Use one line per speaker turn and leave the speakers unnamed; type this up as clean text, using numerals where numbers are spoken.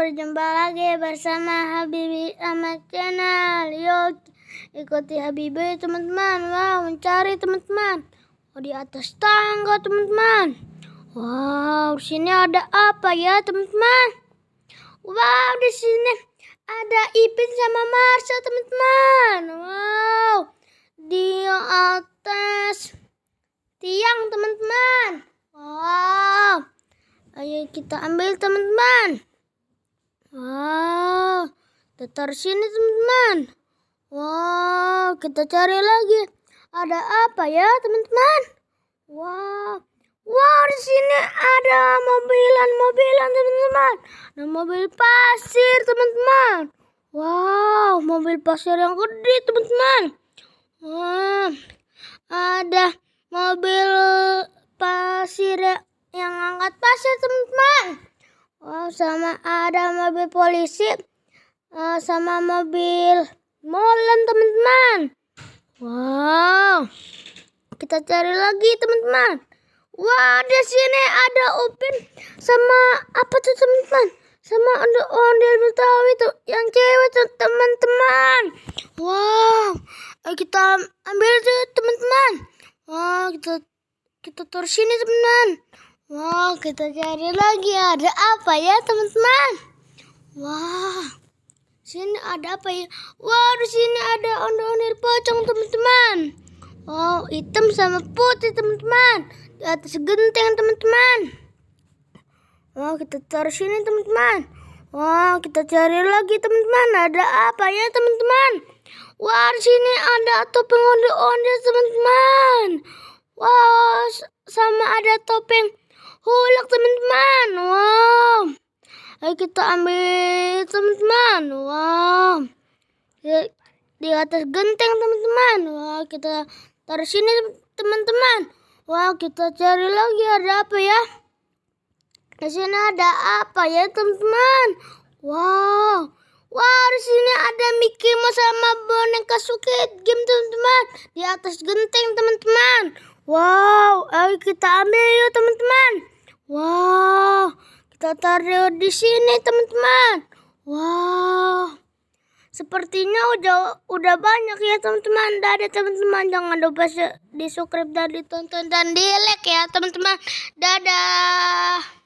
berjumpa lagi bersama Habibi Ahmad Channel. Yuk ikuti Habibi teman-teman. Wow, mencari teman-teman. Oh, di atas tangga teman-teman. Wow, di sini ada apa ya teman-teman? Wow, di sini ada Ipin sama Marsha teman-teman. Wow, di atas tiang teman-teman. Wow, ayo kita ambil teman-teman. Wow, kita taruh sini teman-teman. Wow, kita cari lagi. Ada apa ya teman-teman? Wow, wow, di sini ada mobilan teman-teman. Ada mobil pasir teman-teman. Wow, mobil pasir yang gede teman-teman. Wow, ada mobil pasir yang angkat pasir teman-teman. Wow, sama ada mobil polisi sama mobil molen teman-teman. Wow, kita cari lagi teman-teman. Wow, di sini ada Upin sama apa tuh teman-teman? Sama ondel Betawi tuh yang cewek tuh teman-teman. Wow, ayo kita ambil tuh teman-teman. Wow, kita taruh sini teman-teman. Wow, kita cari lagi ada apa ya teman-teman? Wow, sini ada apa ya? Wow, di sini ada ondel-ondel pocong teman-teman. Wow, hitam sama putih teman-teman. Di atas genteng teman-teman. Wow, kita taruh sini teman-teman. Wow, kita cari lagi teman-teman. Ada apa ya teman-teman? Wow, di sini ada topeng ondel-ondel teman-teman. Wow, sama ada topeng hulak teman-teman. Wow, ayo kita ambil teman-teman. Wow, di atas genteng teman-teman. Wow, kita taruh sini teman-teman. Wow, kita cari lagi ada apa ya? Di sini ada apa ya teman-teman? Wow, wow, di sini ada Mickey Mouse sama boneka Squid Game teman-teman. Di atas genteng teman-teman. Wow, ayo kita ambil yuk teman-teman. Wow, kita taruh di sini teman-teman. Wow, sepertinya udah banyak ya teman-teman. Dadah teman-teman, jangan lupa di subscribe dan ditonton dan di like ya teman-teman. Dadah.